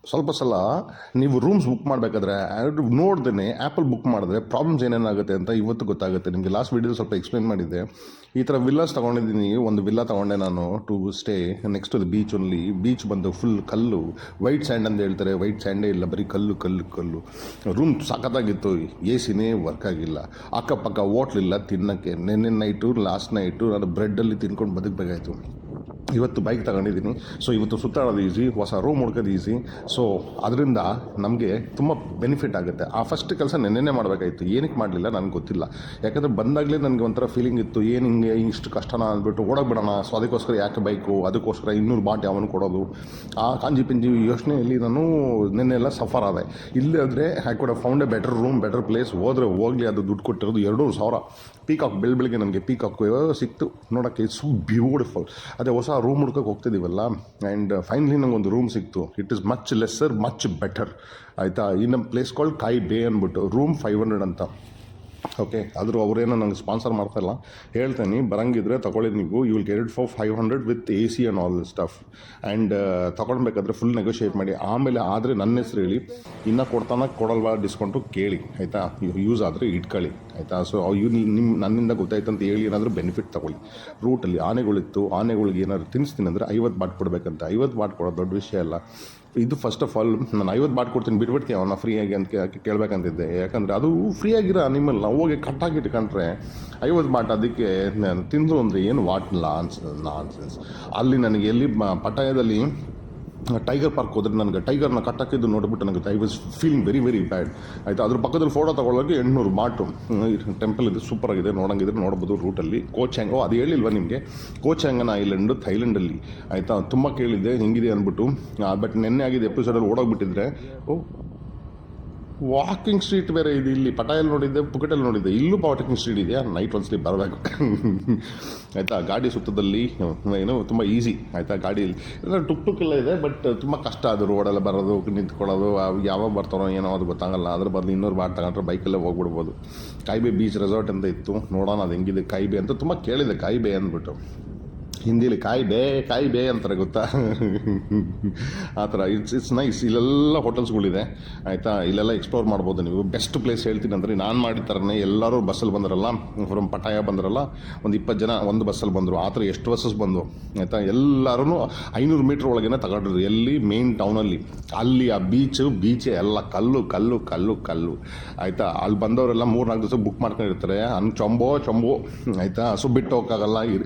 ಸ್ವಲ್ಪ ಸಲ ನೀವು ರೂಮ್ಸ್ ಬುಕ್ ಮಾಡಬೇಕಾದ್ರೆ ನೋಡ್ದೇ ಆ್ಯಪಲ್ಲಿ ಬುಕ್ ಮಾಡಿದ್ರೆ ಪ್ರಾಬ್ಲಮ್ಸ್ ಏನೇನಾಗುತ್ತೆ ಅಂತ ಇವತ್ತು ಗೊತ್ತಾಗುತ್ತೆ. ನಿಮಗೆ ಲಾಸ್ಟ್ ವೀಡಿಯೋ ಸ್ವಲ್ಪ ಎಕ್ಸ್ಪ್ಲೈನ್ ಮಾಡಿದ್ದೆ. ಈ ಥರ ವಿಲ್ಲಾಸ್ ತೊಗೊಂಡಿದ್ದೀನಿ. ಒಂದು ವಿಲ್ಲಾ ತೊಗೊಂಡೆ ನಾನು to stay next to the beach only. Beach ಬಂದು ಫುಲ್ ಕಲ್ಲು, ವೈಟ್ ಸ್ಯಾಂಡ್ ಅಂತ ಹೇಳ್ತಾರೆ. ವೈಟ್ ಸ್ಯಾಂಡೇ ಇಲ್ಲ, ಬರೀ ಕಲ್ಲು ಕಲ್ಲು ಕಲ್ಲು. ರೂಮ್ ಸಖತ್ತಾಗಿತ್ತು. ಎ ಸಿನೇ ವರ್ಕ್ ಆಗಿಲ್ಲ. ಅಕ್ಕಪಕ್ಕ ಹೋಟ್ಲಿಲ್ಲ ತಿನ್ನೋಕ್ಕೆ. ನೆನ್ನೆ ನೈಟು ಲಾಸ್ಟ್ ನೈಟು ನಾನು ಬ್ರೆಡ್ಡಲ್ಲಿ ತಿನ್ಕೊಂಡು ಬದುಕಬೇಕಾಯ್ತು. ಇವತ್ತು ಬೈಕ್ ತಗೊಂಡಿದ್ದೀನಿ. ಸೊ ಇವತ್ತು ಸುತ್ತಾಡೋದು ಈಸಿ, ಹೊಸ ರೂಮ್ ಹುಡ್ಕೋದು ಈಸಿ. ಸೊ ಅದರಿಂದ ನಮಗೆ ತುಂಬ ಬೆನಿಫಿಟ್ ಆಗುತ್ತೆ. ಆ ಫಸ್ಟ್ ಕೆಲಸ ನೆನ್ನೆ ಮಾಡಬೇಕಾಯಿತು. ಏನಕ್ಕೆ ಮಾಡಲಿಲ್ಲ ನನಗೆ ಗೊತ್ತಿಲ್ಲ. ಯಾಕಂದರೆ ಬಂದಾಗಲೇ ನನಗೆ ಒಂಥರ ಫೀಲಿಂಗ್ ಇತ್ತು, ಏನು ಹಿಂಗೆ ಇಷ್ಟು ಕಷ್ಟನ ಅಂದ್ಬಿಟ್ಟು ಓಡೋಗ್ಬಿಡೋಣ. ಸೊ ಅದಕ್ಕೋಸ್ಕರ ಯಾಕೆ ಬೈಕು, ಅದಕ್ಕೋಸ್ಕರ 200 ಬಾಟ್ ಯಾವನು ಕೊಡೋದು, ಆ ಕಾಂಜಿ ಪಿಂಜಿ ಯೋಚನೆಯಲ್ಲಿ ನಾನು ನೆನ್ನೆಲ್ಲ ಸಫರ್ ಆದೆ. ಇಲ್ಲೇ ಆದರೆ I could have found A better room, better place. ಹೋದರೆ ಹೋಗಲಿ, ಅದು ದುಡ್ಡು ಕೊಟ್ಟಿರೋದು 2,500. ಪೀಕಾಕ್ ಬೆಳಗ್ಗೆ ನನಗೆ ಪೀಕಾಕ್ ಸಿಕ್ತು ನೋಡೋಕ್ಕೆ. So beautiful. ಅದೇ ಹೊಸ ರೂಮ್ ಹುಡ್ಕೋಕೆ ಹೋಗ್ತಿದ್ದೀವಲ್ಲ, ಆ್ಯಂಡ್ ಫೈನಲಿ ನಂಗೆ ಒಂದು ರೂಮ್ ಸಿಕ್ತು. It is much lesser, much better. ಆಯಿತಾ. ಇನ್ನು ಪ್ಲೇಸ್ ಕಾಲ್ಡ್ ಕಾಯಿ ಬೇ ಅಂದ್ಬಿಟ್ಟು, ರೂಮ್ 500 ಅಂತ. ಓಕೆ, ಆದರೂ ಅವರೇನೋ ನಂಗೆ ಸ್ಪಾನ್ಸರ್ ಮಾಡ್ತಾಯಿಲ್ಲ. ಹೇಳ್ತೇನೆ, ಬರಂಗಿದ್ರೆ ತೊಗೊಳ್ಳಿ ನೀವು. You will get it for 500 with A C and all this stuff. And ತೊಗೊಳ್ಬೇಕಾದ್ರೆ ಫುಲ್ ನೆಗೋಷಿಯೇಟ್ ಮಾಡಿ. ಆಮೇಲೆ ಆದರೆ ನನ್ನ ಹೆಸರು ಹೇಳಿ, ಇನ್ನೂ ಕೊಡ್ತಾನ ಕೊಡಲ್ವಾ ಡಿಸ್ಕೌಂಟು ಕೇಳಿ, ಆಯಿತಾ. ಯೂಸ್ ಆದರೆ ಇಟ್ಕೊಳ್ಳಿ, ಆಯಿತಾ. ಸೊ ನನ್ನಿಂದ ಗೊತ್ತಾಯ್ತು ಅಂತ ಹೇಳಿ ಏನಾದರೂ ಬೆನಿಫಿಟ್ ತೊಗೊಳ್ಳಿ. ರೂಟಲ್ಲಿ ಆನೆಗಳಿತ್ತು, ಆನೆಗಳಿಗೆ ಏನಾದ್ರು ತಿನ್ನಿಸ್ತೀನಿ ಅಂದರೆ 50 ಬಾಟ್ ಕೊಡಬೇಕಂತ. 50 ಬಾಟ್ ಕೊಡೋದು ದೊಡ್ಡ ವಿಷಯ ಅಲ್ಲ. ಇದು ಫಸ್ಟ್ ಆಫ್ ಆಲ್ ನಾನು 50 ಬಾಟ್ ಕೊಡ್ತೀನಿ, ಬಿಟ್ಬಿಡ್ತೀನಿ ಅವನ್ನ ಫ್ರೀಯಾಗಿ ಅಂತ ಕೇಳಬೇಕಂತಿದ್ದೆ. ಯಾಕಂದರೆ ಅದು ಫ್ರೀಯಾಗಿರೋ ಅನಿಮಲ್. ನಾವು ಹೋಗಿ ಕಟ್ಟಾಕಿಟ್ಕೊಂಡ್ರೆ 50 ಬಾಟ್ ಅದಕ್ಕೆ ನಾನು ತಿಂದು ಅಂದರೆ ಏನು ವಾಟ್ ನಾನ್ಸೆನ್ಸ್. ಅಲ್ಲಿ ನನಗೆ ಎಲ್ಲಿ ಪಟಾಯದಲ್ಲಿ ಟೈಗರ್ ಪಾರ್ಕ್ ಹೋದ್ರೆ ನನಗೆ ಟೈಗರ್ನ ಕಟ್ಟಾಕಿದ್ದು ನೋಡಿಬಿಟ್ಟು ನನಗೆ I was feeling very very bad, ಆಯಿತಾ. ಅದ್ರ ಪಕ್ಕದಲ್ಲಿ ಫೋಟೋ ತೊಗೊಳ್ಳೋಕ್ಕೆ 800 ಬಾಟು. ಟೆಂಪಲ್ ಇದು ಸೂಪರಾಗಿದೆ, ನೋಡೋಂಗಿದ್ರೆ ನೋಡ್ಬೋದು. ರೂಟಲ್ಲಿ ಕೋಚ್ಯಾಂಗ್, ಅದು ಹೇಳಿಲ್ವ ನಿಮಗೆ, ಕೋಚ್ಯಾಂಗನ ಐಲ್ಯಾಂಡು ಥೈಲ್ಯಾಂಡಲ್ಲಿ, ಆಯಿತಾ. ತುಂಬ ಕೇಳಿದ್ದೆ ಹೆಂಗಿದೆ ಅಂದ್ಬಿಟ್ಟು. ಬಟ್ ನೆನ್ನೆ ಆಗಿದೆ ಎಪಿಸೋಡಲ್ಲಿ ಓಡೋಗ್ಬಿಟ್ಟಿದ್ರೆ. ವಾಕಿಂಗ್ ಸ್ಟ್ರೀಟ್ ಬೇರೆ ಇದು. ಇಲ್ಲಿ ಪಟಾಯಲ್ಲಿ ನೋಡಿದ್ದೆ, ಪುಕೆಟಲ್ಲಿ ನೋಡಿದ್ದೆ, ಇಲ್ಲೂ ವಾಕಿಂಗ್ ಸ್ಟ್ರೀಟ್ ಇದೆಯಾ. ನೈಟ್ ಒಂದ್ಸಲಿ ಬರಬೇಕು, ಆಯಿತಾ. ಗಾಡಿ ಸುತ್ತದಲ್ಲಿ ಏನೋ ತುಂಬ ಈಸಿ, ಆಯಿತಾ. ಗಾಡೀಲಿ ಟುಕ್ ಎಲ್ಲ ಇದೆ, ಬಟ್ ತುಂಬ ಕಷ್ಟ ಅದು ರೋಡೆಲ್ಲ ಬರೋದು, ನಿಂತ್ಕೊಳ್ಳೋದು. ಯಾವಾಗ ಬರ್ತಾರೋ ಏನೋ ಅದು ಗೊತ್ತಾಗಲ್ಲ. ಅದ್ರ ಬದಲು 200 ಬಾಟ್ ತಗೊಂಡ್ರೆ ಬೈಕಲ್ಲೇ ಹೋಗ್ಬಿಡ್ಬೋದು. ಕಾಯಿಬೆ ಬೀಚ್ ರೆಸಾರ್ಟ್ ಅಂತ ಇತ್ತು, ನೋಡೋಣ ಅದು ಹೆಂಗಿದೆ ಕಾಯಿಬೆ ಅಂತ. ತುಂಬ ಕೇಳಿದೆ ಕಾಯಿಬೆ ಅಂದ್ಬಿಟ್ಟು. ಹಿಂದಿಲಿ ಕಾಯಿ ಬೇ ಅಂತಾರೆ, ಗೊತ್ತಾ. ಆ ಥರ ಇಟ್ಸ್ ನೈಸ್. ಇಲ್ಲೆಲ್ಲ ಹೋಟೆಲ್ಸ್ಗಳಿದೆ, ಆಯಿತಾ. ಇಲ್ಲೆಲ್ಲ ಎಕ್ಸ್ಪ್ಲೋರ್ ಮಾಡ್ಬೋದು ನೀವು. ಬೆಸ್ಟ್ ಪ್ಲೇಸ್ ಹೇಳ್ತೀನಿ ಅಂದರೆ, ನಾನು ಮಾಡಿದ ಥರನೇ ಎಲ್ಲರೂ ಬಸ್ಸಲ್ಲಿ ಬಂದರಲ್ಲ, ಫ್ರಮ್ ಪಟಾಯ ಬಂದರಲ್ಲ, ಒಂದು 20 ಜನ ಒಂದು ಬಸ್ಸಲ್ಲಿ ಬಂದರು. ಆ ಥರ ಎಷ್ಟು ಬಸ್ಸಸ್ ಬಂದವು, ಆಯಿತಾ. ಎಲ್ಲರೂ 500 ಮೀಟ್ರ್ ಒಳಗೇನೆ ತಗೊಂಡ್ರು. ಎಲ್ಲಿ ಮೇನ್ ಟೌನಲ್ಲಿ. ಅಲ್ಲಿ ಆ ಬೀಚೇ ಎಲ್ಲ ಕಲ್ಲು ಕಲ್ಲು ಕಲ್ಲು ಕಲ್ಲು, ಆಯಿತಾ. ಅಲ್ಲಿ ಬಂದವರೆಲ್ಲ 3-4 ದಿವಸ ಬುಕ್ ಮಾಡ್ಕೊಂಡಿರ್ತಾರೆ. ಚೊಂಬೋ, ಆಯಿತಾ. ಸೊ ಬಿಟ್ಟು ಹೋಗೋಕ್ಕಾಗಲ್ಲ,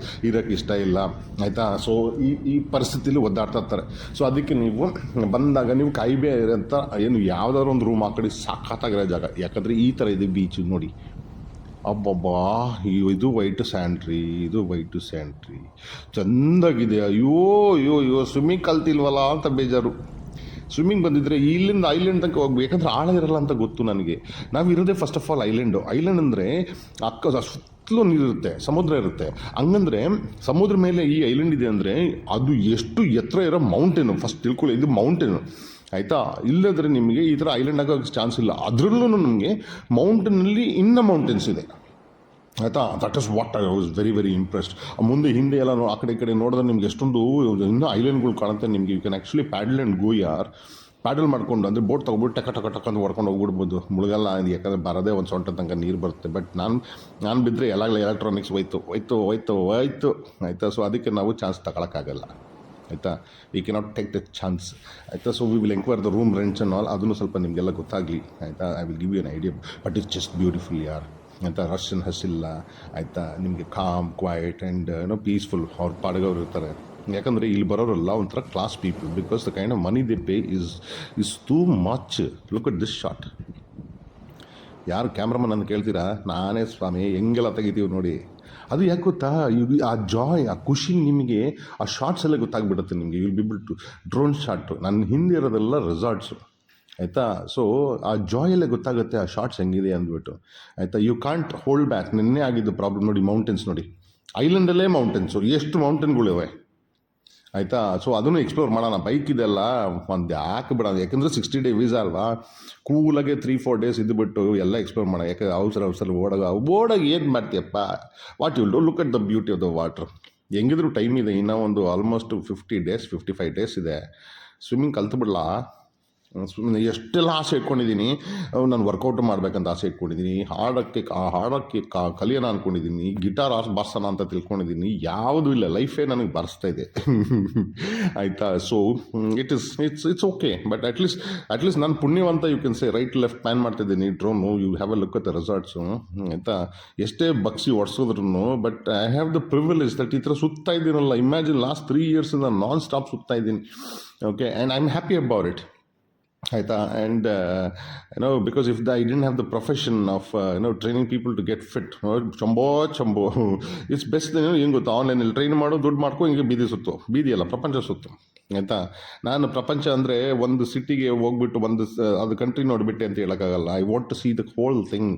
ಇರೋಕ್ಕೆ ಇಷ್ಟ ಇಲ್ಲ, ಆಯಿತಾ. ಸೊ ಈ ಪರಿಸ್ಥಿತಿಲಿ ಒದ್ದಾಡ್ತಾ ಇರ್ತಾರೆ. ಸೊ ಅದಕ್ಕೆ ನೀವು ಬಂದಾಗ ನೀವು ಕಾಯಿಬೆ ಅಂತ ಏನು ಯಾವುದಾದ್ರು ಒಂದು ರೂಮ್ ಹಾಕಿ, ಸಾಕಾಗಿರೋ ಜಾಗ. ಯಾಕಂದರೆ ಈ ಥರ ಇದೆ ಬೀಚ್ ನೋಡಿ. ಅಬ್ಬಬ್ಬಾ, ಇದು ವೈಟ್ ಸ್ಯಾಂಡ್ರಿ, ಇದು ವೈಟ್ ಸ್ಯಾಂಡ್ರಿ ಚೆಂದಾಗಿದೆ. ಅಯ್ಯೋ ಸ್ವಿಮ್ಮಿಂಗ್ ಕಲ್ತಿಲ್ವಲ್ಲ ಅಂತ ಬೇಜಾರು. ಸ್ವಿಮ್ಮಿಂಗ್ ಬಂದಿದ್ದರೆ ಇಲ್ಲಿಂದ ಐಲ್ಯಾಂಡ್ ತನಕ ಹೋಗ್ಬೇಕು. ಯಾಕಂದರೆ ಆಳ ಇರಲ್ಲ ಅಂತ ಗೊತ್ತು ನನಗೆ. ನಾವಿರೋದೇ ಫಸ್ಟ್ ಆಫ್ ಆಲ್ ಐಲ್ಯಾಂಡ್ ಅಂದರೆ ಸುತ್ತಲೂ ನೀರಿರುತ್ತೆ, ಸಮುದ್ರ ಇರುತ್ತೆ. ಹಂಗಂದರೆ ಸಮುದ್ರ ಮೇಲೆ ಈ ಐಲ್ಯಾಂಡ್ ಇದೆ ಅಂದರೆ ಅದು ಎಷ್ಟು ಎತ್ತರ ಇರೋ ಮೌಂಟೇನು ಫಸ್ಟ್ ತಿಳ್ಕೊಳ್ಳಿ. ಇದು ಮೌಂಟೇನು, ಆಯಿತಾ. ಇಲ್ಲದ್ರೆ ನಿಮಗೆ ಈ ಥರ ಐಲ್ಯಾಂಡ್ ಆಗೋಕ್ಕೆ ಚಾನ್ಸ್ ಇಲ್ಲ. ಅದರಲ್ಲೂ ನಮಗೆ ಮೌಂಟೇನಲ್ಲಿ ಇನ್ನೂ ಮೌಂಟೇನ್ಸ್ ಇದೆ, ಆಯಿತಾ. That is what I was very very impressed. ಮುಂದೆ ಹಿಂದೆ ಎಲ್ಲ ಆ ಕಡೆ ಈ ಕಡೆ ನೋಡಿದ್ರೆ ನಿಮ್ಗೆ ಎಷ್ಟೊಂದು ಇನ್ನೂ ಐಲ್ಯಾಂಡ್ಗಳು ಕಾಣುತ್ತೆ ನಿಮಗೆ. You can actually paddle and go ಯಾರ್. ಪ್ಯಾಡಲ್ ಮಾಡ್ಕೊಂಡು ಅಂದರೆ ಬೋಟ್ ತೊಗೊಬಿಟ್ಟು ಟಕ ಅಂತ ಹೊಡ್ಕೊಂಡು ಹೋಗ್ಬಿಡ್ಬೋದು. ಮುಳುಗಲ್ಲ, ಯಾಕಂದರೆ ಬರೋದೇ ಒಂದು ಸೊಂಟ ತನಕ ನೀರು ಬರುತ್ತೆ. ಬಟ್ ನಾನು ಬಿದ್ದರೆ ಎಲೆಕ್ಟ್ರಾನಿಕ್ಸ್ ಹೋಯ್ತು, ಆಯಿತಾ. ಸೊ ಅದಕ್ಕೆ ನಾವು ಚಾನ್ಸ್ ತಗೊಳಕ್ಕಾಗಲ್ಲ, ಆಯಿತಾ. We cannot take the chance, ಆಯಿತಾ. So we will enquire the room rents and all. ಅದನ್ನು ಸ್ವಲ್ಪ ನಿಮಗೆಲ್ಲ ಗೊತ್ತಾಗಲಿ, ಆಯಿತಾ. I will give you an idea. But it's just beautiful ಯಾರ್, ಆಯಿತಾ. ಹಸಿಲ್ಲ, ಆಯಿತಾ. ನಿಮಗೆ ಕಾಮ್, ಕ್ವೈಟ್ ಆ್ಯಂಡ್ ಪೀಸ್ಫುಲ್. ಅವ್ರ ಪಾಡಿಗೆ ಅವ್ರು ಇರ್ತಾರೆ. ಯಾಕಂದರೆ ಇಲ್ಲಿ ಬರೋರೆಲ್ಲ ಒಂಥರ class people, because the kind of money they pay is too much. Look at this shot. ಯಾರು ಕ್ಯಾಮ್ರಾಮನ್ ಅಂತ ಕೇಳ್ತೀರಾ, ನಾನೇ ಸ್ವಾಮಿ, ಹೆಂಗೆಲ್ಲ ತೆಗಿತೀವಿ ನೋಡಿ. ಅದು ಯಾಕೆ ಗೊತ್ತಾ, ಆ ಜಾಯ್, ಆ ಖುಷಿ ನಿಮಗೆ ಆ ಶಾರ್ಟ್ಸಲ್ಲೇ ಗೊತ್ತಾಗ್ಬಿಡುತ್ತೆ ನಿಮಗೆ. You will be able to drone shot. ನನ್ನ ಹಿಂದೆ ಇರೋದೆಲ್ಲ ರೆಸಾರ್ಟ್ಸು, ಆಯಿತಾ. ಸೊ ಆ ಜಾಯಲ್ಲೇ ಗೊತ್ತಾಗುತ್ತೆ ಆ ಶಾರ್ಟ್ಸ್ ಹೆಂಗಿದೆ ಅಂದ್ಬಿಟ್ಟು, ಆಯಿತಾ. You can't hold back. ನಿನ್ನೆ ಆಗಿದ್ದು ಪ್ರಾಬ್ಲಮ್ ನೋಡಿ, ಮೌಂಟೇನ್ಸ್ ನೋಡಿ. ಐಲ್ಯಾಂಡಲ್ಲೇ ಮೌಂಟೇನ್ಸು, ಎಷ್ಟು ಮೌಂಟೇನ್ಗಳಿವೆ, ಆಯಿತಾ. ಸೊ ಅದನ್ನು ಎಕ್ಸ್ಪ್ಲೋರ್ ಮಾಡೋಣ. ಬೈಕ್ ಇದೆಲ್ಲ ಒಂದು ಯಾಕೆ ಬಿಡೋದು, ಯಾಕೆಂದರೆ 60 ಡೇ ವೀಸಾ ಅಲ್ವಾ. ಕೂಲಾಗೆ 3-4 ಡೇಸ್ ಇದ್ದುಬಿಟ್ಟು ಎಲ್ಲ ಎಕ್ಸ್ಪ್ಲೋರ್ ಮಾಡೋಣ. ಯಾಕೆ ಅವಸರ ಓಡಾಗ ಏನು ಮಾಡ್ತೀಯಪ್ಪ. What you look at the beauty of the water. ಹೆಂಗಿದ್ರು ಟೈಮ್ ಇದೆ, ಇನ್ನೂ ಒಂದು ಆಲ್ಮೋಸ್ಟ್ 50 ಡೇಸ್ 55 ಡೇಸ್ ಇದೆ. ಸ್ವಿಮ್ಮಿಂಗ್ ಕಲ್ತು ಬಿಡಲಾ. ಸುಮ್ಮನೆ ಎಷ್ಟೆಲ್ಲ ಆಸೆ ಇಟ್ಕೊಂಡಿದ್ದೀನಿ. ನಾನು ವರ್ಕೌಟ್ ಮಾಡಬೇಕಂತ ಆಸೆ ಇಟ್ಕೊಂಡಿದ್ದೀನಿ, ಹಾಡೋಕ್ಕೆ ಕಲಿಯೋಣ ಅಂದ್ಕೊಂಡಿದ್ದೀನಿ, ಗಿಟಾರ್ ಬಾರ್ಸೋಣ ಅಂತ ತಿಳ್ಕೊಂಡಿದ್ದೀನಿ. ಯಾವುದೂ ಇಲ್ಲ, ಲೈಫೇ ನನಗೆ ಬಾರಿಸ್ತಾ ಇದೆ. ಆಯಿತಾ. So it's okay. But at least ನಾನು ಪುಣ್ಯವಂತ, you can say. Right left plan ಮಾಡ್ತಿದ್ದೀನಿ drone. You have a look at the resorts. ಆಯಿತಾ. ಎಷ್ಟೇ ಬಗ್ಸಿ ಹೊಡ್ಸಿದ್ರು, but I have the privilege that ಈ ಥರ ಸುತ್ತಾ ಇದ್ದೀನಲ್ಲ. ಇಮ್ಯಾಜಿನ್ ಲಾಸ್ಟ್ 3 ಇಯರ್ಸಿಂದ ನಾನ್ ಸ್ಟಾಪ್ ಸುತ್ತಾ ಇದ್ದೀನಿ. Okay, and I am happy about it. ಆಯಿತಾ. And because if I didn't have the profession of training people to get fit, ಚಂಬೋ it's best. ಏನು ಗೊತ್ತಾ, ಆನ್ಲೈನಲ್ಲಿ ಟ್ರೈನ್ ಮಾಡು, ದುಡ್ಡು ಮಾಡ್ಕೊ, ಹಿಂಗೆ ಬೀದಿ ಅಲ್ಲ ಪ್ರಪಂಚ ಸುತ್ತು. ಆಯಿತಾ. ನಾನು ಪ್ರಪಂಚ ಅಂದರೆ ಒಂದು ಸಿಟಿಗೆ ಹೋಗ್ಬಿಟ್ಟು ಅದು ಕಂಟ್ರಿ ನೋಡಿಬಿಟ್ಟೆ ಅಂತ ಹೇಳೋಕ್ಕಾಗಲ್ಲ. I want to see the whole thing.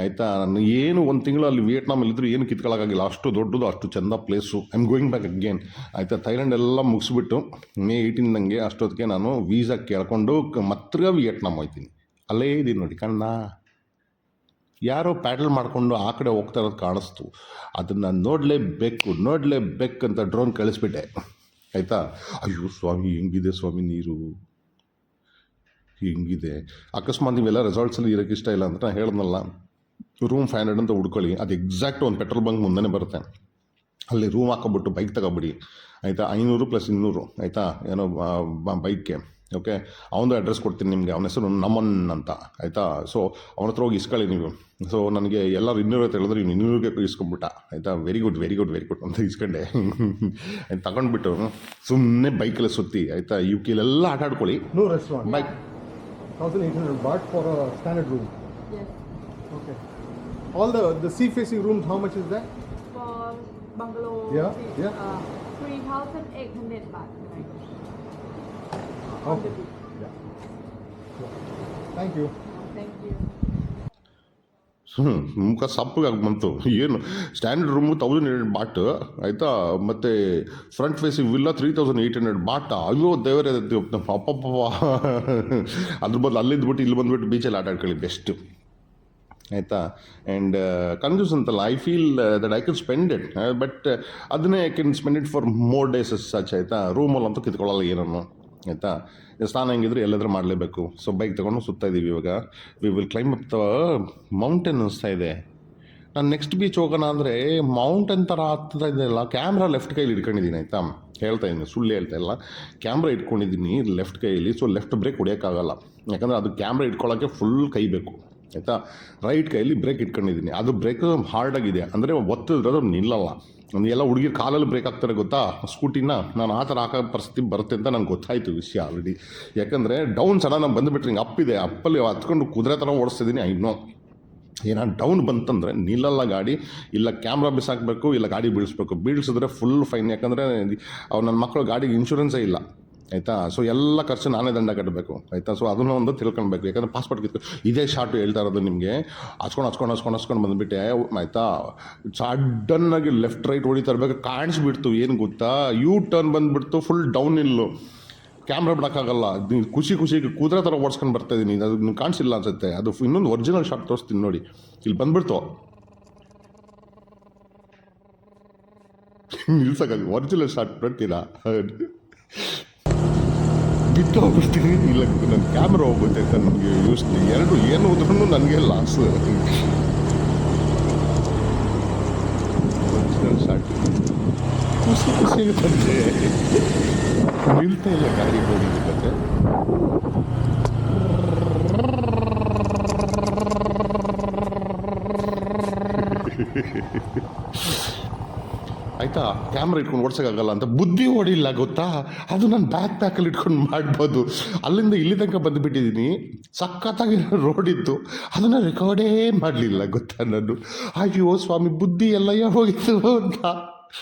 ಆಯಿತಾ. ನಾನು ಏನು ಒಂದು ತಿಂಗಳು ಅಲ್ಲಿ ವಿಯೆಟ್ನಾಮಲ್ಲಿದ್ದರೂ ಏನು ಕಿತ್ಕೊಳ್ಳೋಕ್ಕಾಗಿಲ್ಲ. ಅಷ್ಟು ದೊಡ್ಡದು, ಅಷ್ಟು ಚೆಂದ place. I am going back again. ಆಯಿತಾ. ಥೈಲ್ಯಾಂಡ್ ಎಲ್ಲ ಮುಗಿಸ್ಬಿಟ್ಟು May 18 ಅಷ್ಟೊತ್ತಿಗೆ ನಾನು ವೀಸಾ ಕೇಳ್ಕೊಂಡು ಮತ್ತೆ ವಿಯೆಟ್ನಾಮ್ ಹೋಗ್ತೀನಿ. ಅಲ್ಲೇ ಇದ್ದೀನಿ ನೋಡಿ, ಕಣ್ಣ ಯಾರೋ ಪ್ಯಾಡಲ್ ಮಾಡಿಕೊಂಡು ಆ ಕಡೆ ಹೋಗ್ತಾ ಇರೋದು ಕಾಣಿಸ್ತು. ಅದನ್ನು ನೋಡಲೇಬೇಕು ಅಂತ ಡ್ರೋನ್ ಕಳಿಸ್ಬಿಟ್ಟೆ. ಆಯಿತಾ. ಅಯ್ಯೋ ಸ್ವಾಮಿ, ಹೆಂಗಿದೆ ಸ್ವಾಮಿ ನೀರು, ಹಿಂಗಿದೆ. ಅಕಸ್ಮಾತ್ ನೀವೆಲ್ಲ ರೆಸಾರ್ಟ್ಸಲ್ಲಿ ಇರೋಕ್ಕೆ ಇಷ್ಟ ಇಲ್ಲ ಅಂತ ನಾನು ಹೇಳಿದ್ನಲ್ಲ, ರೂಮ್ 500 ಅಂತ ಹುಡ್ಕೊಳ್ಳಿ. ಅದು ಎಕ್ಸಾಕ್ಟ್ ಒಂದು ಪೆಟ್ರೋಲ್ ಬಂಕ್ ಮುಂದೆ ಬರುತ್ತೆ. ಅಲ್ಲಿ ರೂಮ್ ಹಾಕೊಬಿಟ್ಟು ಬೈಕ್ ತಗೊಬಿಡಿ. ಆಯಿತಾ. 500 + 200. ಆಯಿತಾ. ಏನೋ ಬೈಕ್ಗೆ. ಓಕೆ, ಅವನದು ಅಡ್ರೆಸ್ ಕೊಡ್ತೀನಿ ನಿಮಗೆ. ಅವನ ಹೆಸರು ನಮನ್ ಅಂತ. ಆಯಿತಾ. ಸೊ ಅವನ ಹತ್ರ ಹೋಗಿ ಇಸ್ಕೊಳ್ಳಿ ನೀವು. ಸೊ ನನಗೆ ಎಲ್ಲರೂ 200 ಹೇಳಿದ್ರೆ ಇವ್ನು 200ಗೆ ಇಸ್ಕೊಂಡ್ಬಿಟ್ಟ. ಆಯಿತಾ. ವೆರಿ ಗುಡ್ ಅಂತ ಇಸ್ಕೊಂಡೆ. ಆಯ್ತು, ತಗೊಂಡ್ಬಿಟ್ಟು ಸುಮ್ಮನೆ ಬೈಕಲ್ಲಿ ಸುತ್ತಿ. ಆಯಿತಾ. UKಲೆಲ್ಲ ಆಟ ಆಡ್ಕೊಳ್ಳಿ. No restaurant. Bike 1,800 baht for a standard room. Yes. Okay. All the sea facing rooms, how much is that? For bungalow, Yeah, yeah. 3,800 baht. On Okay. the beach. Yeah. Thank you. Thank you. ಮುಖ ಸಪ್ಪಗಾಗಿ ಬಂತು. ಏನು standard room 1,800 bot. ಆಯಿತಾ. ಮತ್ತು front facing ವಿಲ್ಲ 3,800 bot. ಅಯ್ಯೋ ದೇವರೇ, ಅಪ್ಪಪ್ಪ. ಅದ್ರ ಬದಲು ಅಲ್ಲಿದ್ದುಬಿಟ್ಟು ಇಲ್ಲಿ ಬಂದುಬಿಟ್ಟು ಬೀಚಲ್ಲಿ ಆಟ ಆಡ್ಕೊಳ್ಳಿ ಬೆಸ್ಟು. ಆಯಿತಾ. ಆ್ಯಂಡ್ ಕನ್ಫ್ಯೂಸ್ ಅಂತಲ್ಲ, I feel that I can spend it. But ಅದನ್ನೇ I can spend it for more days such. ಆಯಿತಾ. ರೂಮಲ್ಲಿ ಅಂತೂ ಕಿತ್ಕೊಳ್ಳಲ್ಲ ಏನನ್ನು. ಆಯಿತಾ. ಸ್ನಾನ ಹೆಂಗಿದ್ರು ಎಲ್ಲಾದರೂ ಮಾಡಲೇಬೇಕು. ಸೊ ಬೈಕ್ ತೊಗೊಂಡು ಸುತ್ತಾ ಇದ್ದೀವಿ ಇವಾಗ. We will climb up the mountain ಅನಿಸ್ತಾ ಇದೆ. ನಾನು ನೆಕ್ಸ್ಟ್ ಬೀಚ್ ಹೋಗೋಣ ಅಂದರೆ ಮೌಂಟೇನ್ ಥರ ಹತ್ತಿರ ಇದೆಯಲ್ಲ. ಕ್ಯಾಮ್ರಾ ಲೆಫ್ಟ್ ಕೈಲಿ ಇಟ್ಕೊಂಡಿದ್ದೀನಿ. ಆಯಿತಾ. ಹೇಳ್ತಾ ಇದ್ದೀನಿ, ಸುಳ್ಳು ಹೇಳ್ತಾ ಇಲ್ಲ. ಕ್ಯಾಮ್ರಾ ಇಟ್ಕೊಂಡಿದ್ದೀನಿ ಲೆಫ್ಟ್ ಕೈಯಲ್ಲಿ. ಸೊ ಲೆಫ್ಟ್ ಬ್ರೇಕ್ ಹೊಡಿಯೋಕ್ಕಾಗಲ್ಲ, ಯಾಕಂದರೆ ಅದು ಕ್ಯಾಮ್ರಾ ಇಟ್ಕೊಳ್ಳೋಕ್ಕೆ ಫುಲ್ ಕೈ ಬೇಕು. ಆಯಿತಾ. ರೈಟ್ ಕೈಯಲ್ಲಿ ಬ್ರೇಕ್ ಇಟ್ಕೊಂಡಿದ್ದೀನಿ. ಅದು ಬ್ರೇಕ್ ಹಾರ್ಡಾಗಿದೆ, ಅಂದರೆ ಒತ್ತಿದ್ರೆ ಅದು ನಿಲ್ಲಲ್ಲ. ಎಲ್ಲ ಹುಡುಗಿರು ಕಾಲಲ್ಲಿ ಬ್ರೇಕ್ ಆಗ್ತಾರೆ ಗೊತ್ತಾ, ಸ್ಕೂಟಿನ. ನಾನು ಆ ಥರ ಹಾಕೋ ಪರಿಸ್ಥಿತಿ ಬರುತ್ತೆ ಅಂತ ನಂಗೆ ಗೊತ್ತಾಯಿತು ವಿಷಯ ಆಲ್ರೆಡಿ. ಯಾಕಂದರೆ ಡೌನ್ ಚೆನ್ನಾಗಿ ನಾನು ಬಂದುಬಿಟ್ರೆ ಹಿಂಗೆ ಅಪ್ಪಿದೆ, ಅಪ್ಪಲ್ಲಿ ಹತ್ಕೊಂಡು ಕುದುರೆ ಥರ ಓಡಿಸ್ತಿದ್ದೀನಿ. ಇನ್ನೂ ಏನಾದ್ರು ಡೌನ್ ಬಂತಂದರೆ ನಿಲ್ಲಲ್ಲ ಗಾಡಿ. ಇಲ್ಲ ಕ್ಯಾಮ್ರಾ ಬಿಸಾಕಬೇಕು, ಇಲ್ಲ ಗಾಡಿ ಬೀಳಿಸಿದ್ರೆ ಫುಲ್ ಫೈನ್. ಯಾಕಂದರೆ ಅವ್ರು ನನ್ನ ಮಕ್ಕಳು ಗಾಡಿಗೆ ಇನ್ಶೂರೆನ್ಸೇ ಇಲ್ಲ. ಆಯಿತಾ. ಸೊ ಎಲ್ಲ ಖರ್ಚು ನಾನೇ ದಂಡ ಕಟ್ಟಬೇಕು. ಆಯಿತಾ. ಸೊ ಅದನ್ನು ಒಂದು ತಿಳ್ಕೊಳ್ಬೇಕು. ಯಾಕಂದರೆ ಪಾಸ್ಪೋರ್ಟ್ ಕಿತ್ತು ಇದೇ ಶಾರ್ಟು ಹೇಳ್ತಾ ಇರೋದು ನಿಮಗೆ. ಹಚ್ಕೊಂಡು ಬಂದುಬಿಟ್ಟೆ. ಆಯಿತಾ. ಸಡನ್ನಾಗಿ ಲೆಫ್ಟ್ ರೈಟ್ ಹೊಡಿತಾ ಇರಬೇಕು, ಕಾಣಿಸ್ಬಿಡ್ತು. ಏನು ಗೊತ್ತಾ, ಯೂ ಟರ್ನ್ ಬಂದುಬಿಡ್ತು, ಫುಲ್ ಡೌನ್ ಇಲ್ಲು. ಕ್ಯಾಮ್ರಾ ಬಿಡೋಕ್ಕಾಗಲ್ಲ. ಖುಷಿಗೆ ಕುದುರೆ ಥರ ಓಡಿಸ್ಕೊಂಡು ಬರ್ತಾಯಿದ್ದೀನಿ. ಅದು ನಿಮ್ಗೆ ಕಾಣಿಸಿಲ್ಲ ಅನ್ಸುತ್ತೆ. ಅದು ಇನ್ನೊಂದು ಒರಿಜಿನಲ್ ಶಾಟ್ ತೋರಿಸ್ತೀನಿ ನೋಡಿ. ಇಲ್ಲಿ ಬಂದುಬಿಡ್ತು. ನಿಲ್ಸಕ್ಕಾಗಿ ಒರಿಜಿನಲ್ ಶಾಟ್ ಬರ್ತೀರಾ, ಬಿಟ್ಟು ಹೋಗ್ಬಿಡ್ತೀನಿ. ಇಲ್ಲ ನನ್ನ ಕ್ಯಾಮ್ರಾ ಹೋಗುತ್ತೆ ಅಂತ ನನಗೆ ಎರಡು ಏನು ಹೋದ್ರೂ ನನಗೆ ಲಾಸ್. ಒರಿಜಿನಲ್ ಶಾಟ್ ಖುಷಿಗೆ ಬಂದೆ. ನಿಲ್ತಾ ಇಲ್ಲ ಗಾಡಿ ಹೋಗಿದ್ದಕ್ಕೆ. ಆಯಿತಾ. ಕ್ಯಾಮ್ರಾ ಇಟ್ಕೊಂಡು ಓಡ್ಸೋಕ್ಕಾಗಲ್ಲ ಅಂತ ಬುದ್ಧಿ ಹೊಡಿಲ್ಲ ಗೊತ್ತಾ. ಅದು ನಾನು ಪ್ಯಾಕಲ್ಲಿ ಇಟ್ಕೊಂಡು ಮಾಡ್ಬೋದು. ಅಲ್ಲಿಂದ ಇಲ್ಲಿ ತನಕ ಬಂದುಬಿಟ್ಟಿದ್ದೀನಿ. ಸಖತ್ತಾಗಿ ರೋಡ್ ಇತ್ತು, ಅದನ್ನು ರೆಕಾರ್ಡೇ ಮಾಡಲಿಲ್ಲ ಗೊತ್ತಾ ನಾನು. ಅಯ್ಯೋ ಸ್ವಾಮಿ, ಬುದ್ಧಿ ಎಲ್ಲ ಹೋಗಿತ್ತು ಅಂತ.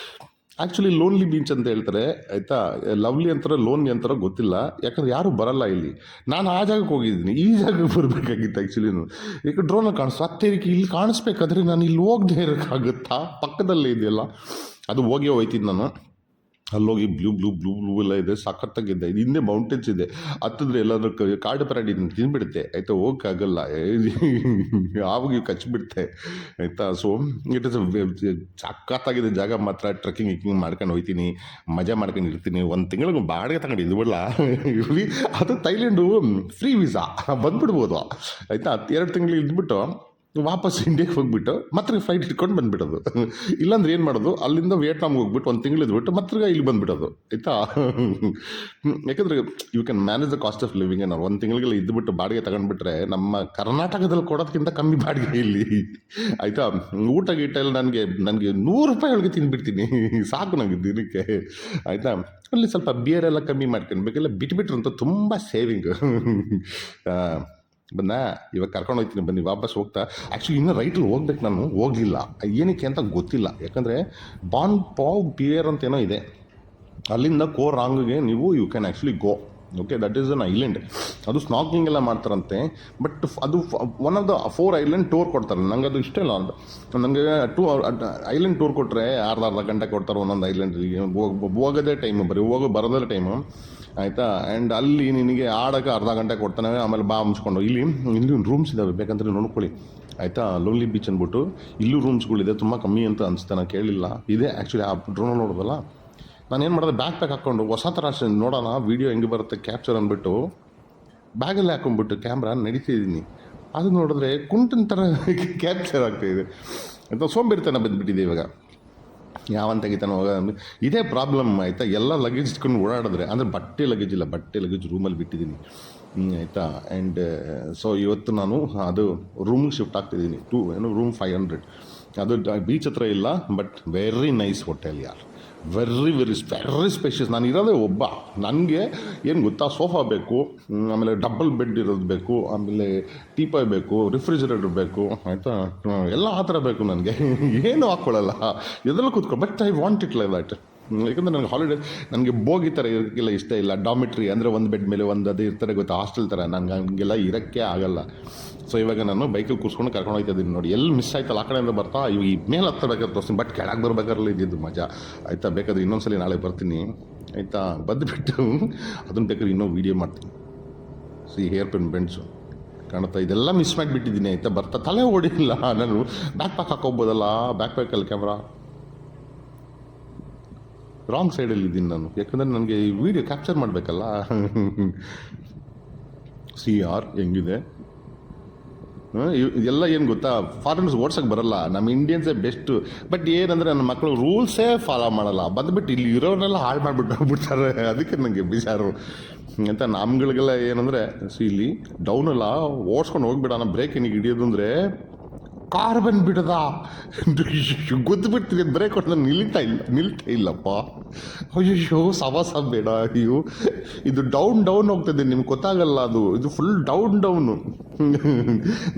ಆ್ಯಕ್ಚುಲಿ ಲೋನ್ಲಿ ಬೀಚ್ ಅಂತ ಹೇಳ್ತಾರೆ. ಆಯಿತಾ. ಲವ್ಲಿ ಅಂತಾರೋ ಲೋನ್ಲಿ ಅಂತಾರೋ ಗೊತ್ತಿಲ್ಲ, ಯಾಕಂದ್ರೆ ಯಾರೂ ಬರಲ್ಲ ಇಲ್ಲಿ. ನಾನು ಆ ಜಾಗಕ್ಕೆ ಹೋಗಿದ್ದೀನಿ, ಈ ಜಾಗಕ್ಕೆ ಬರಬೇಕಾಗಿತ್ತು ಆ್ಯಕ್ಚುಲಿನು. ಈಗ ಡ್ರೋನಲ್ಲಿ ಕಾಣಿಸ್ತು. ಅತ್ತೇರಿಕೆ ಇಲ್ಲಿ ಕಾಣಿಸ್ಬೇಕಾದ್ರೆ ನಾನು ಇಲ್ಲಿ ಹೋಗದೆ ಇರೋಕ್ಕಾಗುತ್ತಾ, ಪಕ್ಕದಲ್ಲೇ ಇದೆಯಲ್ಲ. ಅದು ಹೋಗಿದ್ದೀನಿ ನಾನು. ಅಲ್ಲೋಗಿ ಬ್ಲೂ ಎಲ್ಲ ಇದೆ, ಸಖತ್ತಾಗಿದೆ. ಇದು ಹಿಂದೆ ಮೌಂಟೇನ್ಸ್ ಇದೆ, ಹತ್ತಿದ್ರೆ ಎಲ್ಲಾದ್ರೂ ಕಾಡು ಪರಾಡಿ ತಿಂದ್ಬಿಡುತ್ತೆ ಆಯಿತಾ, ಹೋಗೋಕ್ಕಾಗಲ್ಲ, ಆವಾಗ ಇವು ಕಚ್ಚಿಬಿಡುತ್ತೆ ಆಯಿತಾ. ಸೊ ಇಟ್ ಇಸ್ ಸಖತ್ತಾಗಿದೆ ಜಾಗ ಮಾತ್ರ. ಟ್ರೆಕ್ಕಿಂಗ್ ಗಿಕ್ಕಿಂಗ್ ಮಾಡ್ಕೊಂಡು ಹೋಗ್ತೀನಿ, ಮಜಾ ಮಾಡ್ಕೊಂಡು ಇರ್ತೀನಿ. ಒಂದು ತಿಂಗಳಿಗೆ ಬಾಡಿಗೆ ತಗೊಂಡು ಇದ್ಬಿಡಲ್ಲ. ಅದು ಥೈಲ್ಯಾಂಡು ಫ್ರೀ ವೀಸಾ, ಬಂದ್ಬಿಡ್ಬೋದು ಆಯಿತಾ. 2 ತಿಂಗಳು ಇದ್ಬಿಟ್ಟು ವಾಪಸ್ ಇಂಡಿಯಾಗೆ ಹೋಗ್ಬಿಟ್ಟು ಮತ್ತೆ ಫ್ಲೈಟ್ ಇಟ್ಕೊಂಡು ಬಂದುಬಿಡೋದು. ಇಲ್ಲಾಂದ್ರೆ ಏನು ಮಾಡೋದು, ಅಲ್ಲಿಂದ ವಿಯೆಟ್ನಾಮ್ಗೆ ಹೋಗ್ಬಿಟ್ಟು 1 ತಿಂಗಳು ಇದ್ಬಿಟ್ಟು ಮತ್ತೆ ಇಲ್ಲಿ ಬಂದುಬಿಡೋದು ಆಯಿತಾ. ಯಾಕಂದರೆ you can manage the cost of living ನಾವು 1 ತಿಂಗಳಿಗೆಲ್ಲ ಇದ್ಬಿಟ್ಟು ಬಾಡಿಗೆ ತಗೊಂಡ್ಬಿಟ್ರೆ ನಮ್ಮ ಕರ್ನಾಟಕದಲ್ಲಿ ಕೊಡೋದಕ್ಕಿಂತ ಕಮ್ಮಿ ಬಾಡಿಗೆ ಇಲ್ಲಿ ಆಯಿತಾ. ಊಟ ಗೀಟ ಎಲ್ಲ ನನಗೆ ₹100 ಒಳಗೆ ತಿಂದ್ಬಿಡ್ತೀನಿ, ಸಾಕು ನನಗೆ ದಿನಕ್ಕೆ ಆಯಿತಾ. ಅಲ್ಲಿ ಸ್ವಲ್ಪ ಬಿಯರ್ ಎಲ್ಲ ಕಮ್ಮಿ ಮಾಡ್ಕೊಳ್ಬೇಕೆಲ್ಲ ಬಿಟ್ಬಿಟ್ರಂತೂ ತುಂಬ ಸೇವಿಂಗ್. ಬಂದ ಇವಾಗ ಕರ್ಕೊಂಡು ಹೋಗ್ತೀನಿ ಬನ್ನಿ, ವಾಪಸ್ ಹೋಗ್ತಾ. ಆ್ಯಕ್ಚುಲಿ ಇನ್ನೂ ರೈಟಲ್ಲಿ ಹೋಗ್ಬೇಕು, ನಾನು ಹೋಗಲಿಲ್ಲ, ಏನಕ್ಕೆ ಅಂತ ಗೊತ್ತಿಲ್ಲ. ಯಾಕಂದರೆ ಬಾನ್ ಪಾವ್ ಬಿಯರ್ ಅಂತ ಏನೋ ಇದೆ, ಅಲ್ಲಿಂದ ರಾಂಗ್ಗೆ ನೀವು you can actually go. Okay, that is an island. ಅದು ಸ್ನಾರ್ಕ್ಲಿಂಗ್ ಎಲ್ಲ ಮಾಡ್ತಾರಂತೆ. ಬಟ್ ಅದು one of the 4 island tour ಕೊಡ್ತಾರೆ. ನಂಗೆ ಅದು ಇಷ್ಟ ಇಲ್ಲ ಅಂತ. ನನಗೆ ಐಲ್ಯಾಂಡ್ ಟೂರ್ ಕೊಟ್ಟರೆ ಅರ್ಧ ಗಂಟೆ ಕೊಡ್ತಾರೆ ಒಂದೊಂದು ಐಲ್ಯಾಂಡಿಗೆ. ಹೋಗೋದೇ ಟೈಮು, ಬರೀ ಬರೋದೇ ಟೈಮು ಆಯಿತಾ. ಆ್ಯಂಡ್ ಅಲ್ಲಿ ನಿನಗೆ ಆಡೋಕ್ಕೆ ಅರ್ಧ ಗಂಟೆ ಕೊಡ್ತಾನೆ, ಆಮೇಲೆ ಮುಚ್ಕೊಂಡು. ಇಲ್ಲಿ ರೂಮ್ಸ್ ಇದ್ದಾವೆ, ಬೇಕಂದ್ರೆ ನೋಡ್ಕೊಳ್ಳಿ ಆಯಿತಾ. ಲೋನ್ಲಿ ಬೀಚ್ ಅಂದ್ಬಿಟ್ಟು ಇಲ್ಲೂ ರೂಮ್ಸ್ಗಳಿದೆ, ತುಂಬ ಕಮ್ಮಿ ಅಂತ ಅನಿಸುತ್ತೆ, ನಾನು ಕೇಳಿಲ್ಲ. ಇದೆ ಆ್ಯಕ್ಚುಲಿ ಆ ಡ್ರೋನ್ ನೋಡೋದಲ್ಲ. ನಾನೇನು ಮಾಡೋದು, ಬ್ಯಾಕ್ ಪ್ಯಾಕ್ ಹಾಕ್ಕೊಂಡು ಹೊಸ ಥರ ನೋಡೋಣ ವೀಡಿಯೋ ಹೆಂಗೆ ಬರುತ್ತೆ ಕ್ಯಾಪ್ಚರ್ ಅಂದ್ಬಿಟ್ಟು ಬ್ಯಾಗಲ್ಲಿ ಹಾಕೊಂಡ್ಬಿಟ್ಟು ಕ್ಯಾಮ್ರಾ ನಡೀತಿದ್ದೀನಿ. ಅದು ನೋಡಿದ್ರೆ ಕುಂಟನ್ ಥರ ಕ್ಯಾಪ್ಚರ್ ಆಗ್ತಾಯಿದೆ ಅಂತ ಸೋಂಬೇರಿತನ ಬಂದುಬಿಟ್ಟಿದೆ ಇವಾಗ. ಯಾವನ್ ತೆಗಿತಾನೆ ಹೋಗ, ಇದೇ ಪ್ರಾಬ್ಲಮ್ ಆಯಿತಾ. ಎಲ್ಲ ಲಗೇಜ್ ಇಟ್ಕೊಂಡು ಓಡಾಡಿದ್ರೆ, ಅಂದರೆ ಬಟ್ಟೆ ಲಗೇಜ್ ಇಲ್ಲ, ಬಟ್ಟೆ ಲಗೇಜ್ ರೂಮಲ್ಲಿ ಬಿಟ್ಟಿದ್ದೀನಿ ಆಯಿತಾ. ಆ್ಯಂಡ್ ಸೊ ಇವತ್ತು ನಾನು ಅದು ರೂಮಿಗೆ ಶಿಫ್ಟ್ ಆಗ್ತಿದ್ದೀನಿ. ರೂಮ್ 500. ಅದು ಬೀಚ್ ಹತ್ರ ಇಲ್ಲ, ಬಟ್ ವೆರಿ ನೈಸ್ ಹೋಟೆಲ್ ಯಾರ್, ವೆರಿ ಸ್ಪೇಷಿಯಸ್. ನಾನು ಇರೋದೇ ಒಬ್ಬ, ನನಗೆ ಏನು ಗೊತ್ತಾ, ಸೋಫಾ ಬೇಕು, ಆಮೇಲೆ ಡಬಲ್ ಬೆಡ್ ಇರೋದು ಬೇಕು, ಆಮೇಲೆ ಟೀಪಾಯ್ ಬೇಕು, ರಿಫ್ರಿಜರೇಟರ್ ಬೇಕು ಆಯಿತಾ, ಎಲ್ಲ ಆ ಥರ ಬೇಕು ನನಗೆ. ಏನು ಹಾಕ್ಕೊಳ್ಳಲ್ಲ, ಎದ್ರಲ್ಲಿ ಕೂತ್ಕೊಂಡು. But I want it like that. ಯಾಕಂದರೆ ನನಗೆ ಹಾಲಿಡೇ, ನನಗೆ ಬೋಗಿ ಥರ ಇರೋಕ್ಕೆಲ್ಲ ಇಷ್ಟ ಇಲ್ಲ. ಡಾಮಿಟ್ರಿ ಅಂದರೆ ಒಂದು ಬೆಡ್ ಮೇಲೆ ಒಂದು ಅದು ಇರ್ತಾರೆ ಗೊತ್ತಾ, ಹಾಸ್ಟೆಲ್ ಥರ. ನನಗೆ ಹಂಗೆಲ್ಲ ಇರೋಕ್ಕೆ ಆಗಲ್ಲ. ಸೊ ಇವಾಗ ನಾನು ಬೈಕಲ್ಲಿ ಕೂರ್ಸ್ಕೊಂಡು ಕರ್ಕೊಂಡು ಹೋಗ್ತಾ ಇದ್ದೀನಿ ನೋಡಿ. ಎಲ್ಲಿ ಮಿಸ್ ಆಯ್ತಲ್ಲ, ಆ ಕಡೆಯಿಂದ ಬರ್ತಾ ಇವಾಗ ಈ ಮೇಲೆ ಹತ್ತಬೇಕಾದ್ರೆ ತೋರಿಸ್ತೀನಿ. ಬಟ್ ಕೆಳಗೆ ಬರ್ಬೇಕಾದ್ರಲ್ಲ ಇದ್ದಿದ್ದು ಮಜಾ ಆಯಿತಾ. ಬೇಕಾದ್ರೆ ಇನ್ನೊಂದ್ಸಲಿ ನಾಳೆ ಬರ್ತೀನಿ ಆಯಿತಾ. ಬಂದುಬಿಟ್ಟು ಅದನ್ನು ಬೇಕಾದ್ರೆ ಇನ್ನೂ ವೀಡಿಯೋ ಮಾಡ್ತೀನಿ. ಹೇರ್ ಪಿನ್ ಬೆಂಡ್ಸು ಕಾಣುತ್ತಾ, ಇದೆಲ್ಲ ಮಿಸ್ ಮಾಡಿಬಿಟ್ಟಿದ್ದೀನಿ ಆಯಿತಾ. ಬರ್ತಾ ತಲೆ ಓಡಿಲ್ಲ. ನಾನು ಬ್ಯಾಕ್ ಪ್ಯಾಕ್ ಹಾಕೋಬೋದಲ್ಲ, ಬ್ಯಾಕ್ ಪ್ಯಾಕಲ್ಲಿ ಕ್ಯಾಮ್ರಾ ರಾಂಗ್ ಸೈಡಲ್ಲಿ ಇದ್ದೀನಿ ನಾನು, ಯಾಕಂದರೆ ನನಗೆ ಈ ವಿಡಿಯೋ ಕ್ಯಾಪ್ಚರ್ ಮಾಡಬೇಕಲ್ಲ. ಹೆಂಗಿದೆ ಎಲ್ಲ ಏನು ಗೊತ್ತಾ, ಫಾರಿನರ್ಸ್ ಓಡ್ಸೋಕ್ಕೆ ಬರಲ್ಲ, ನಮ್ಮ ಇಂಡಿಯನ್ಸೇ ಬೆಸ್ಟು. ಬಟ್ ಏನಂದರೆ ನನ್ನ ಮಕ್ಕಳು ರೂಲ್ಸೇ ಫಾಲೋ ಮಾಡಲ್ಲ, ಬಂದುಬಿಟ್ಟು ಇಲ್ಲಿ ಇರೋರೆಲ್ಲ ಹಾಳು ಮಾಡಿಬಿಟ್ಟು ಹೋಗ್ಬಿಡ್ತಾರೆ. ಅದಕ್ಕೆ ನನಗೆ ಬೇಜಾರು ಅಂತ. ನಮ್ಗಳಿಗೆಲ್ಲ ಏನಂದರೆ ಇಲ್ಲಿ ಡೌನೆಲ್ಲ ಓಡಿಸ್ಕೊಂಡು ಹೋಗ್ಬಿಡೋಣ, ಬ್ರೇಕ್ ಏನಿಗೆ ಹಿಡಿಯೋದು ಅಂದರೆ ಕಾರ್ ಬಂದುಬಿಡದ ಗೊತ್ತುಬಿಡ್ತೀನಿ. ಬ್ರೇಕ್ ಹೊಡೆದ್ರೆ ನಿಲ್ತಾ ಇಲ್ಲಪ್ಪ. ಅಯ್ಯೋ ಸವಾಸ ಬೇಡ. ಅಯ್ಯೋ ಇದು ಡೌನ್ ಹೋಗ್ತದೆ, ನಿಮ್ಗೆ ಗೊತ್ತಾಗಲ್ಲ. ಇದು ಫುಲ್ ಡೌನು.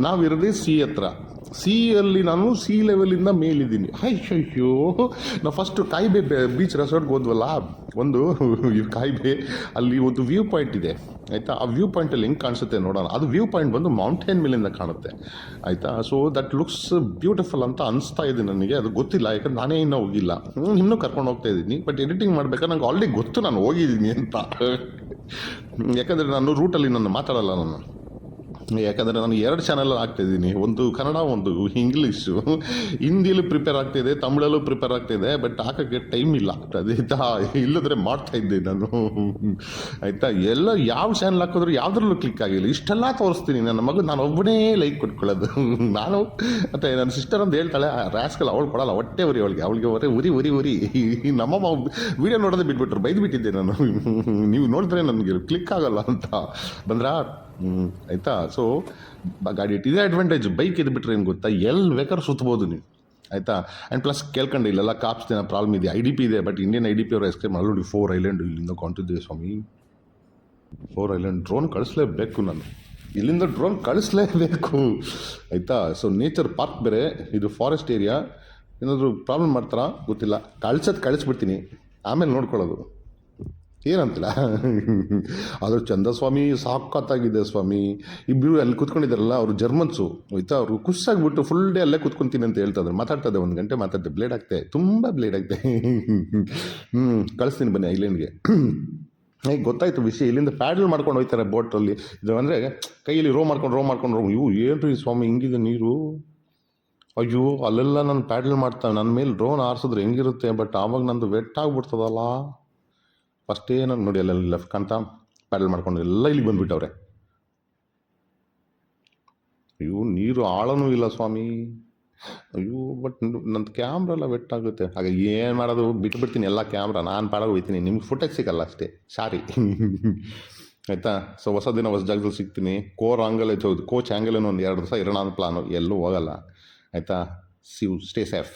ನಾವಿರೋದೇ ಸಿ ಹತ್ರ. ಸಿಯಲ್ಲಿ ನಾನು ಸಿ ಲೆವೆಲಿಂದ ಮೇಲಿದ್ದೀನಿ. ಅಯ್ಯೋ ನಾವು ಫಸ್ಟು ಕಾಯ್ಬೆ ಬೀಚ್ ರೆಸಾರ್ಟ್ಗೆ ಹೋದ್ವಲ್ಲ, ಒಂದು ಕಾಯ್ಬೆ ಅಲ್ಲಿ ಒಂದು ವ್ಯೂ ಪಾಯಿಂಟ್ ಇದೆ ಆಯಿತಾ. ಆ ವ್ಯೂ ಪಾಯಿಂಟಲ್ಲಿ ಹೆಂಗೆ ಕಾಣಿಸುತ್ತೆ ನೋಡೋಣ. ಅದು ವ್ಯೂ ಪಾಯಿಂಟ್ ಬಂದು ಮೌಂಟೇನ್ ಮೇಲಿಂದ ಕಾಣುತ್ತೆ ಆಯಿತಾ. ಸೊ ದಟ್ ಲುಕ್ಸ್ ಬ್ಯೂಟಿಫುಲ್ ಅಂತ ಅನಿಸ್ತಾ ಇದೆ ನನಗೆ. ಅದು ಗೊತ್ತಿಲ್ಲ, ಯಾಕಂದ್ರೆ ನಾನೇ ಇನ್ನೂ ಹೋಗಿಲ್ಲ. ಇನ್ನೂ ಕರ್ಕೊಂಡು ಹೋಗ್ತಾ ಇದ್ದೀನಿ. ಬಟ್ ಎಡಿಟಿಂಗ್ ಮಾಡ್ಬೇಕಾದ್ರೆ ನಂಗೆ ಆಲ್ರೆಡಿ ಗೊತ್ತು ನಾನು ಹೋಗಿದ್ದೀನಿ ಅಂತ. ಯಾಕಂದರೆ ನಾನು ರೂಟಲ್ಲಿ ನಾನು ಮಾತಾಡಲ್ಲ ನಾನು, ಯಾಕಂದರೆ ನಾನು 2 ಚಾನಲ್ ಆಗ್ತಾಯಿದ್ದೀನಿ, ಒಂದು ಕನ್ನಡ ಒಂದು ಇಂಗ್ಲೀಷು. ಹಿಂದಿಯಲ್ಲೂ ಪ್ರಿಪೇರ್ ಆಗ್ತಾಯಿದೆ, ತಮಿಳಲ್ಲೂ ಪ್ರಿಪೇರ್ ಆಗ್ತಾಯಿದೆ. ಬಟ್ ಹಾಕೋಕ್ಕೆ ಟೈಮ್ ಇಲ್ಲ ಆಯಿತಾ. ಇಲ್ಲದ್ರೆ ಮಾಡ್ತಾಯಿದ್ದೆ ನಾನು ಆಯಿತಾ. ಎಲ್ಲ ಯಾವ ಚಾನಲ್ ಹಾಕಿದ್ರು ಯಾವುದ್ರಲ್ಲೂ ಕ್ಲಿಕ್ ಆಗಿಲ್ಲ. ಇಷ್ಟೆಲ್ಲ ತೋರಿಸ್ತೀನಿ ನನ್ನ ಮಗು, ನಾನು ಒಬ್ಬನೇ ಲೈಕ್ ಕೊಟ್ಕೊಳ್ಳೋದು ನಾನು. ಮತ್ತು ನನ್ನ ಸಿಸ್ಟರ್ ಅಂತ ಹೇಳ್ತಾಳೆ, ರ್ಯಾಸ್ಕಲ್ ಅವಳು ಕೊಡಲ್ಲ, ಹೊಟ್ಟೆ ಅವಳಿಗೆ ಉರಿ. ನಮ್ಮಮ್ಮ ವೀಡಿಯೋ ನೋಡೋದೇ ಬಿಟ್ಬಿಟ್ರು, ಬೈದ್ಬಿಟ್ಟಿದ್ದೆ ನಾನು. ನೀವು ನೋಡಿದ್ರೆ ನನಗೆ ಕ್ಲಿಕ್ ಆಗಲ್ಲ ಅಂತ ಬಂದ್ರಾ ಆಯಿತಾ. ಸೊ ಗಾಡಿ ಇದೇ ಅಡ್ವಾಂಟೇಜ್. ಬೈಕ್ ಇದ್ಬಿಟ್ರೆ ಏನು ಗೊತ್ತಾ, ಎಲ್ಲಿ ಬೇಕಾದ್ರೂ ಸುತ್ತಬೋದು ನೀವು ಆಯಿತಾ. ಆ್ಯಂಡ್ ಪ್ಲಸ್ ಕೇಳ್ಕೊಂಡು ಇಲ್ಲೆಲ್ಲ ಕಾಪ್ಸ್ ಏನೋ ಪ್ರಾಬ್ಲಮ್ ಇದೆ. IDP ಇದೆ, ಬಟ್ ಇಂಡಿಯನ್ IDP ಅವರು ಎಸ್ಕೇಪ್ ಮಾಡಿ 4 ಐಲ್ಯಾಂಡ್ ಇಲ್ಲಿಂದ ಕಾಣ್ತಿದ್ದೆ ಸ್ವಾಮಿ. 4 ಐಲ್ಯಾಂಡ್ ಡ್ರೋನ್ ಕಳಿಸ್ಲೇಬೇಕು ನಾನು, ಇಲ್ಲಿಂದ ಡ್ರೋನ್ ಕಳಿಸ್ಲೇಬೇಕು ಆಯಿತಾ. ಸೊ ನೇಚರ್ ಪಾರ್ಕ್ ಬೇರೆ, ಇದು ಫಾರೆಸ್ಟ್ ಏರಿಯಾ. ಏನಾದರೂ ಪ್ರಾಬ್ಲಮ್ ಮಾಡ್ತಾರಾ ಗೊತ್ತಿಲ್ಲ, ಕಳಿಸ್ಬಿಡ್ತೀನಿ, ಆಮೇಲೆ ನೋಡ್ಕೊಳ್ಳೋದು ಏನಂತಿಲ್ಲ ಆದರೂ ಚಂದಸ್ವಾಮಿ ಸಾಕತ್ತಾಗಿದೆ ಸ್ವಾಮಿ. ಇಬ್ಬರು ಅಲ್ಲಿ ಕೂತ್ಕೊಂಡಿದ್ದಾರಲ್ಲ ಅವರು ಜರ್ಮನ್ಸು ಆಯ್ತಾ. ಅವರು ಖುಷಿಯಾಗ್ಬಿಟ್ಟು ಫುಲ್ ಡೇ ಅಲ್ಲೇ ಕೂತ್ಕೊಂತೀನಿ ಅಂತ ಹೇಳ್ತಾ ಇದ್ದಾರೆ. ಮಾತಾಡ್ತದೆ 1 ಗಂಟೆ ಮಾತಾಡ್ದೆ, ಬ್ಲೇಡ್ ಆಗ್ತೆ, ತುಂಬ ಬ್ಲೇಡ್ ಆಗ್ತೆ. ಕಳಿಸ್ತೀನಿ ಬನ್ನಿ ಐಲ್ಯಾಂಡ್ಗೆ. ಈಗ ಗೊತ್ತಾಯ್ತು ವಿಷಯ. ಇಲ್ಲಿಂದ ಪ್ಯಾಡಲ್ ಮಾಡ್ಕೊಂಡು ಹೋಗ್ತಾರೆ ಬೋಟಲ್ಲಿ. ಇದು ಅಂದರೆ ಕೈಯಲ್ಲಿ ರೋ ಮಾಡ್ಕೊಂಡು ಇವು ಏನ್ರಿ ಸ್ವಾಮಿ ಹಿಂಗಿದೆ ನೀರು. ಅಯ್ಯೋ ಅಲ್ಲೆಲ್ಲ ನಾನು ಪ್ಯಾಡಲ್ ಮಾಡ್ತಾನೆ, ನನ್ನ ಮೇಲೆ ಡ್ರೋನ್ ಆರಿಸಿದ್ರೆ ಹೆಂಗಿರುತ್ತೆ. ಬಟ್ ಆವಾಗ ನಂದು ವೆಟ್ ಆಗ್ಬಿಡ್ತದಲ್ಲ. ಫಸ್ಟೇ ನಾನು ನೋಡಿ ಅಲ್ಲೆಲ್ಲ ಲೆಫ್ಟ್ ಕಾಣ್ತಾ ಪ್ಯಾಡಲ್ ಮಾಡ್ಕೊಂಡು ಎಲ್ಲ ಇಲ್ಲಿಗೆ ಬಂದುಬಿಟ್ಟವ್ರೆ. ಅಯ್ಯೋ ನೀರು ಆಳನೂ ಇಲ್ಲ ಸ್ವಾಮಿ. ಅಯ್ಯೋ ಬಟ್ ನನ್ನ ಕ್ಯಾಮ್ರಾ ಎಲ್ಲ ವೆಟ್ ಆಗುತ್ತೆ. ಆಗ ಏನು ಮಾಡೋದು, ಬಿಟ್ಬಿಡ್ತೀನಿ ಎಲ್ಲ ಕ್ಯಾಮ್ರಾ, ನಾನು ಪಾಡೋಗಿ ಹೋಗ್ತೀನಿ. ನಿಮ್ಗೆ ಫುಟೇಜ್ ಸಿಗಲ್ಲ ಅಷ್ಟೇ, ಸಾರಿ. ಆಯಿತಾ. ಸೊ ಹೊಸ ದಿನ ಹೊಸ ಜಾಗದಲ್ಲಿ ಸಿಗ್ತೀನಿ. ಕೋಚ್ ಆ್ಯಂಗಲ್ 1-2 ದಿವಸ ಇರೋಣ ಅಂತ ಪ್ಲಾನು, ಎಲ್ಲೂ ಹೋಗಲ್ಲ. ಆಯಿತಾ. Stay safe.